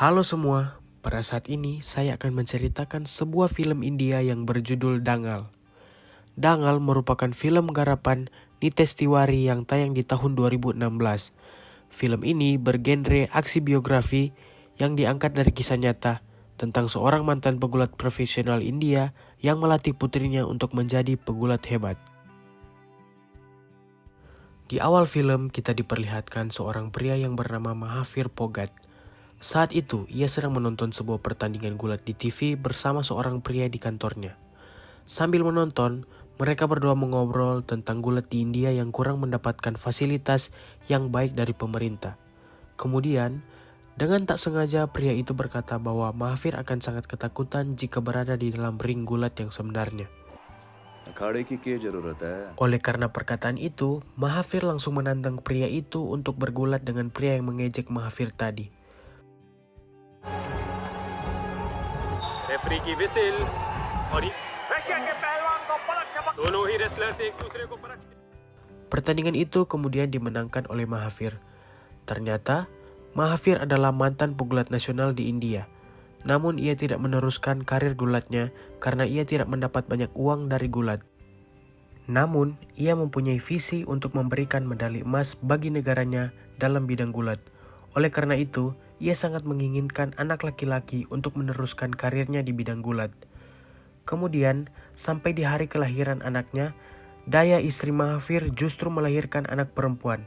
Halo semua, pada saat ini saya akan menceritakan sebuah film India yang berjudul Dangal. Dangal merupakan film garapan Nitesh Tiwari yang tayang di tahun 2016. Film ini bergenre aksi biografi yang diangkat dari kisah nyata tentang seorang mantan pegulat profesional India yang melatih putrinya untuk menjadi pegulat hebat. Di awal film kita diperlihatkan seorang pria yang bernama Mahavir Phogat. Saat itu, ia sedang menonton sebuah pertandingan gulat di TV bersama seorang pria di kantornya. Sambil menonton, mereka berdua mengobrol tentang gulat di India yang kurang mendapatkan fasilitas yang baik dari pemerintah. Kemudian, dengan tak sengaja pria itu berkata bahwa Mahavir akan sangat ketakutan jika berada di dalam ring gulat yang sebenarnya. Oleh karena perkataan itu, Mahavir langsung menantang pria itu untuk bergulat dengan pria yang mengejek Mahavir tadi. Referee की विसिल और दोनों ही रेसलर्स एक दूसरे को परख। Pertandingan itu kemudian dimenangkan oleh Mahavir. Ternyata, Mahavir adalah mantan pegulat nasional di India. Namun ia tidak meneruskan karir gulatnya karena ia tidak mendapat banyak uang dari gulat. Namun, ia mempunyai visi untuk memberikan medali emas bagi negaranya dalam bidang gulat. Oleh karena itu, ia sangat menginginkan anak laki-laki untuk meneruskan karirnya di bidang gulat. Kemudian, sampai di hari kelahiran anaknya, Daya istri Mahavir justru melahirkan anak perempuan.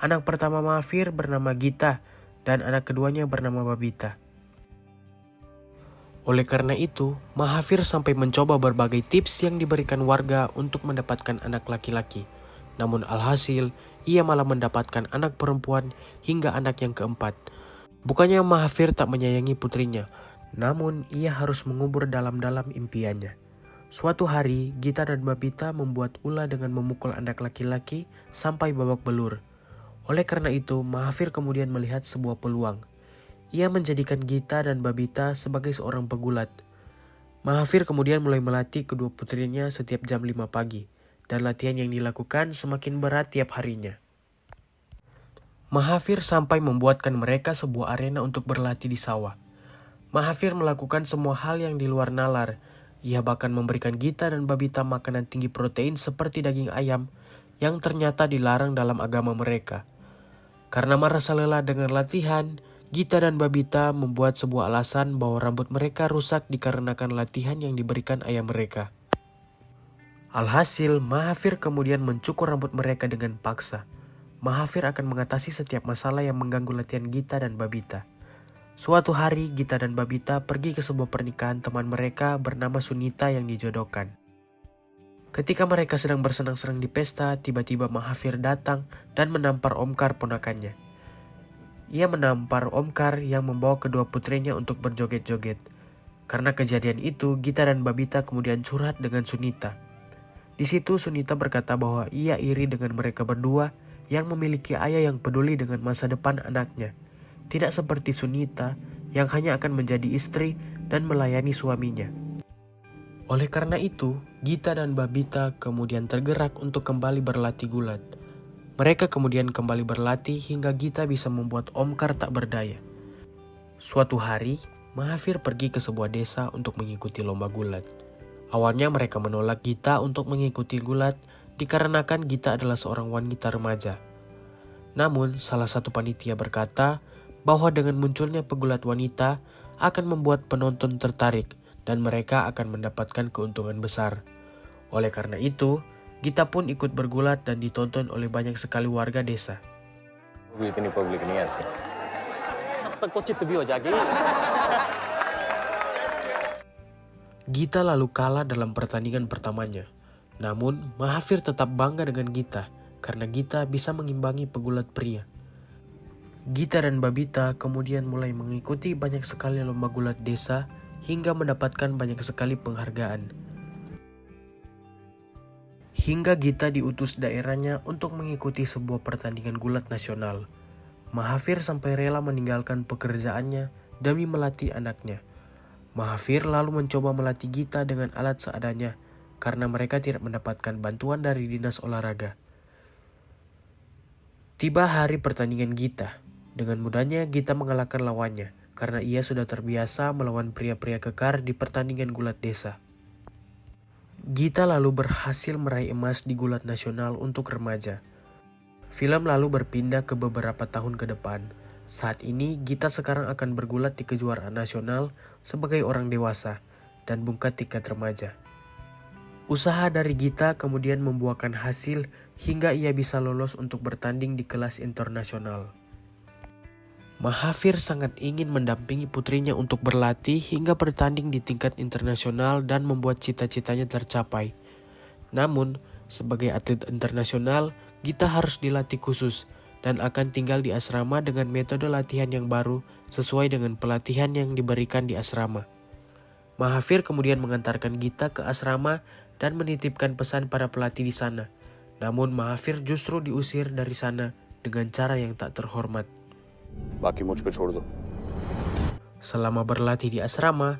Anak pertama Mahavir bernama Gita dan anak keduanya bernama Babita. Oleh karena itu, Mahavir sampai mencoba berbagai tips yang diberikan warga untuk mendapatkan anak laki-laki. Namun alhasil, ia malah mendapatkan anak perempuan hingga anak yang keempat. Bukannya Mahavir tak menyayangi putrinya, namun ia harus mengubur dalam-dalam impiannya. Suatu hari, Gita dan Babita membuat ulah dengan memukul anak laki-laki sampai babak belur. Oleh karena itu, Mahavir kemudian melihat sebuah peluang. Ia menjadikan Gita dan Babita sebagai seorang pegulat. Mahavir kemudian mulai melatih kedua putrinya setiap jam 5 pagi, dan latihan yang dilakukan semakin berat tiap harinya. Mahavir sampai membuatkan mereka sebuah arena untuk berlatih di sawah. Mahavir melakukan semua hal yang di luar nalar. Ia bahkan memberikan Gita dan Babita makanan tinggi protein seperti daging ayam yang ternyata dilarang dalam agama mereka. Karena merasa lelah dengan latihan, Gita dan Babita membuat sebuah alasan bahwa rambut mereka rusak dikarenakan latihan yang diberikan ayah mereka. Alhasil, Mahavir kemudian mencukur rambut mereka dengan paksa. Mahavir akan mengatasi setiap masalah yang mengganggu latihan Gita dan Babita. Suatu hari, Gita dan Babita pergi ke sebuah pernikahan teman mereka bernama Sunita yang dijodohkan. Ketika mereka sedang bersenang-senang di pesta, tiba-tiba Mahavir datang dan menampar Omkar ponakannya. Ia menampar Omkar yang membawa kedua putrinya untuk berjoget-joget. Karena kejadian itu, Gita dan Babita kemudian curhat dengan Sunita. Di situ Sunita berkata bahwa ia iri dengan mereka berdua yang memiliki ayah yang peduli dengan masa depan anaknya. Tidak seperti Sunita yang hanya akan menjadi istri dan melayani suaminya. Oleh karena itu, Gita dan Babita kemudian tergerak untuk kembali berlatih gulat. Mereka kemudian kembali berlatih hingga Gita bisa membuat Omkar tak berdaya. Suatu hari, Mahavir pergi ke sebuah desa untuk mengikuti lomba gulat. Awalnya mereka menolak Gita untuk mengikuti gulat dikarenakan Gita adalah seorang wanita remaja. Namun, salah satu panitia berkata bahwa dengan munculnya pegulat wanita akan membuat penonton tertarik dan mereka akan mendapatkan keuntungan besar. Oleh karena itu, Gita pun ikut bergulat dan ditonton oleh banyak sekali warga desa. Gita lalu kalah dalam pertandingan pertamanya. Namun, Mahavir tetap bangga dengan Gita karena Gita bisa mengimbangi pegulat pria. Gita dan Babita kemudian mulai mengikuti banyak sekali lomba gulat desa hingga mendapatkan banyak sekali penghargaan. Hingga Gita diutus daerahnya untuk mengikuti sebuah pertandingan gulat nasional. Mahavir sampai rela meninggalkan pekerjaannya demi melatih anaknya. Mahavir lalu mencoba melatih Gita dengan alat seadanya karena mereka tidak mendapatkan bantuan dari dinas olahraga. Tiba hari pertandingan Gita. Dengan mudahnya Gita mengalahkan lawannya. karena ia sudah terbiasa melawan pria-pria kekar di pertandingan gulat desa. Gita lalu berhasil meraih emas di gulat nasional untuk remaja. Film lalu berpindah ke beberapa tahun ke depan. Saat ini Gita sekarang akan bergulat di kejuaraan nasional sebagai orang dewasa dan bungkat tingkat remaja. Usaha dari Gita kemudian membuahkan hasil hingga ia bisa lolos untuk bertanding di kelas internasional. Mahathir sangat ingin mendampingi putrinya untuk berlatih hingga bertanding di tingkat internasional dan membuat cita-citanya tercapai. Namun, sebagai atlet internasional, Gita harus dilatih khusus dan akan tinggal di asrama dengan metode latihan yang baru sesuai dengan pelatihan yang diberikan di asrama. Mahathir kemudian mengantarkan Gita ke asrama dan menitipkan pesan pada pelatih di sana. Namun Mahathir justru diusir dari sana dengan cara yang tak terhormat. बाकी मुझ पे छोड़ दो. Selama berlatih di asrama,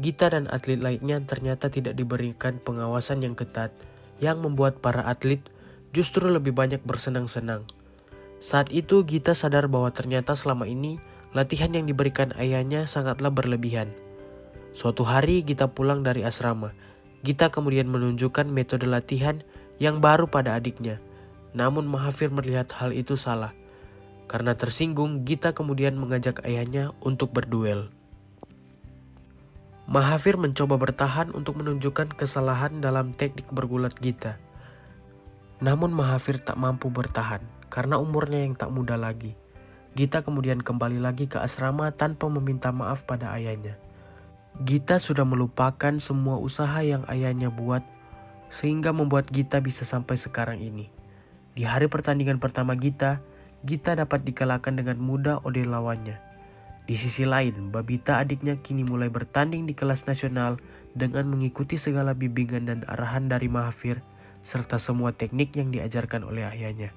Gita dan atlet lainnya ternyata tidak diberikan pengawasan yang ketat yang membuat para atlet justru lebih banyak bersenang-senang. Saat itu Gita sadar bahwa ternyata selama ini latihan yang diberikan ayahnya sangatlah berlebihan. Suatu hari Gita pulang dari asrama. Gita kemudian menunjukkan metode latihan yang baru pada adiknya. Namun Mahathir melihat hal itu salah. Karena tersinggung, Gita kemudian mengajak ayahnya untuk berduel. Mahathir mencoba bertahan untuk menunjukkan kesalahan dalam teknik bergulat Gita. Namun Mahathir tak mampu bertahan karena umurnya yang tak muda lagi. Gita kemudian kembali lagi ke asrama tanpa meminta maaf pada ayahnya. Gita sudah melupakan semua usaha yang ayahnya buat sehingga membuat Gita bisa sampai sekarang ini. Di hari pertandingan pertama Gita dapat dikalahkan dengan mudah oleh lawannya. Di sisi lain, Babita adiknya kini mulai bertanding di kelas nasional dengan mengikuti segala bimbingan dan arahan dari Mahathir serta semua teknik yang diajarkan oleh ayahnya.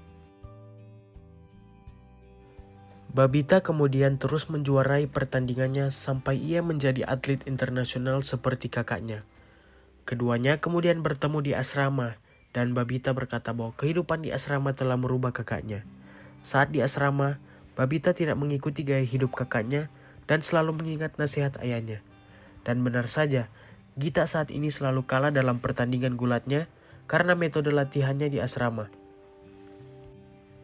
Babita kemudian terus menjuarai pertandingannya sampai ia menjadi atlet internasional seperti kakaknya. Keduanya kemudian bertemu di asrama dan Babita berkata bahwa kehidupan di asrama telah merubah kakaknya. Saat di asrama, Babita tidak mengikuti gaya hidup kakaknya dan selalu mengingat nasihat ayahnya. Dan benar saja, Gita saat ini selalu kalah dalam pertandingan gulatnya karena metode latihannya di asrama.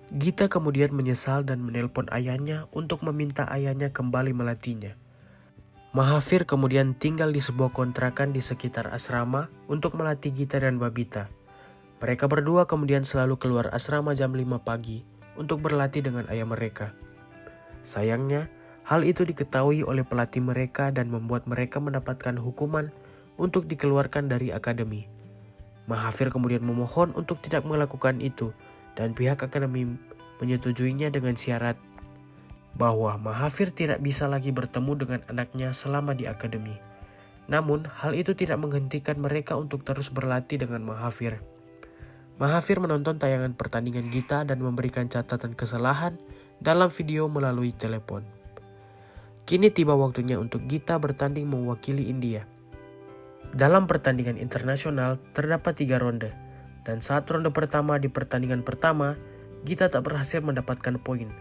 Gita kemudian menyesal dan menelpon ayahnya untuk meminta ayahnya kembali melatihnya. Mahathir kemudian tinggal di sebuah kontrakan di sekitar asrama untuk melatih Gita dan Babita. Mereka berdua kemudian selalu keluar asrama jam 5 pagi untuk berlatih dengan ayah mereka. Sayangnya, hal itu diketahui oleh pelatih mereka dan membuat mereka mendapatkan hukuman untuk dikeluarkan dari akademi. Mahathir kemudian memohon untuk tidak melakukan itu dan pihak akademi menyetujuinya dengan syarat bahwa Mahathir tidak bisa lagi bertemu dengan anaknya selama di akademi. Namun, hal itu tidak menghentikan mereka untuk terus berlatih dengan Mahathir. Mahathir menonton tayangan pertandingan Gita dan memberikan catatan kesalahan dalam video melalui telepon. Kini tiba waktunya untuk Gita bertanding mewakili India. Dalam pertandingan internasional terdapat 3 ronde, dan saat ronde pertama di pertandingan pertama, Gita tak berhasil mendapatkan poin.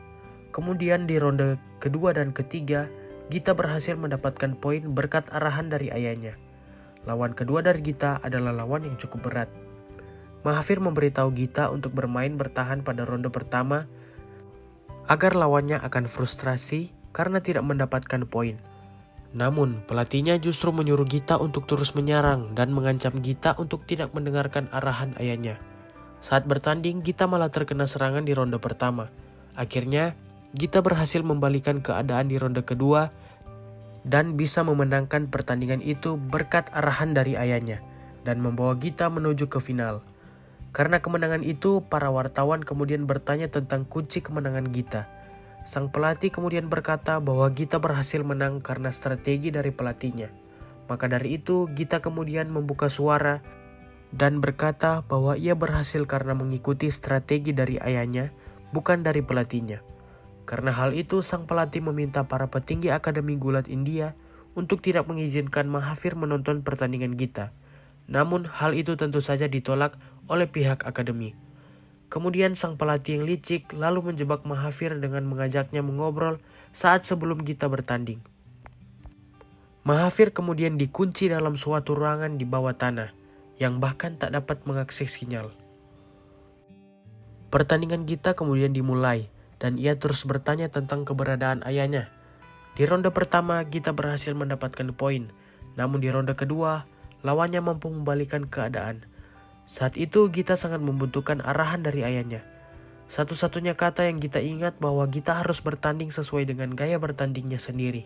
Kemudian di ronde kedua dan ketiga, Gita berhasil mendapatkan poin berkat arahan dari ayahnya. Lawan kedua dari Gita adalah lawan yang cukup berat. Mahathir memberitahu Gita untuk bermain bertahan pada ronde pertama agar lawannya akan frustrasi karena tidak mendapatkan poin. Namun, pelatihnya justru menyuruh Gita untuk terus menyerang dan mengancam Gita untuk tidak mendengarkan arahan ayahnya. Saat bertanding, Gita malah terkena serangan di ronde pertama. Akhirnya, Gita berhasil membalikan keadaan di ronde kedua dan bisa memenangkan pertandingan itu berkat arahan dari ayahnya dan membawa Gita menuju ke final. Karena kemenangan itu, para wartawan kemudian bertanya tentang kunci kemenangan Gita. Sang pelatih kemudian berkata bahwa Gita berhasil menang karena strategi dari pelatihnya. Maka dari itu, Gita kemudian membuka suara dan berkata bahwa ia berhasil karena mengikuti strategi dari ayahnya, bukan dari pelatihnya. Karena hal itu, sang pelatih meminta para petinggi Akademi Gulat India untuk tidak mengizinkan Mahathir menonton pertandingan Gita. Namun hal itu tentu saja ditolak oleh pihak akademi. Kemudian sang pelatih yang licik lalu menjebak Mahathir dengan mengajaknya mengobrol saat sebelum Gita bertanding. Mahathir kemudian dikunci dalam suatu ruangan di bawah tanah yang bahkan tak dapat mengakses sinyal. Pertandingan Gita kemudian dimulai dan ia terus bertanya tentang keberadaan ayahnya. Di ronde pertama Gita berhasil mendapatkan poin, namun di ronde kedua lawannya mampu membalikkan keadaan. Saat itu Gita sangat membutuhkan arahan dari ayahnya. Satu-satunya kata yang Gita ingat bahwa Gita harus bertanding sesuai dengan gaya bertandingnya sendiri.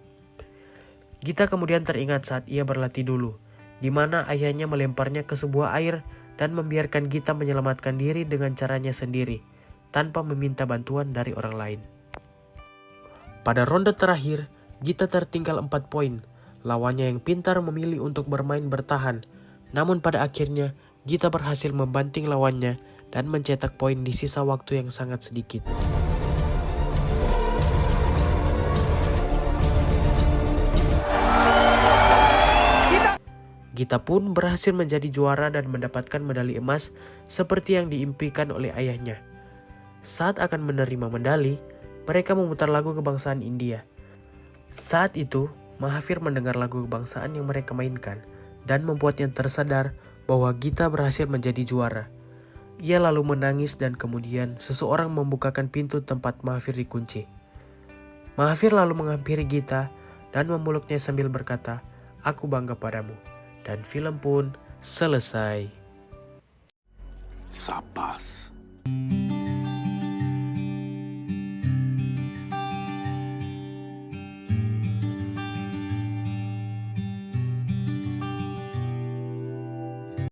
Gita kemudian teringat saat ia berlatih dulu, di mana ayahnya melemparnya ke sebuah air dan membiarkan Gita menyelamatkan diri dengan caranya sendiri, tanpa meminta bantuan dari orang lain. Pada ronde terakhir, Gita tertinggal 4 poin. Lawannya yang pintar memilih untuk bermain bertahan, namun pada akhirnya Gita berhasil membanting lawannya dan mencetak poin di sisa waktu yang sangat sedikit. Gita pun berhasil menjadi juara dan mendapatkan medali emas seperti yang diimpikan oleh ayahnya. Saat akan menerima medali, mereka memutar lagu kebangsaan India. Saat itu, Mahathir mendengar lagu kebangsaan yang mereka mainkan dan membuatnya tersadar bahwa Gita berhasil menjadi juara. Ia lalu menangis dan kemudian seseorang membukakan pintu tempat Mahathir dikunci. Mahathir lalu menghampiri Gita dan memeluknya sambil berkata, "Aku bangga padamu." Dan film pun selesai. शाबाश।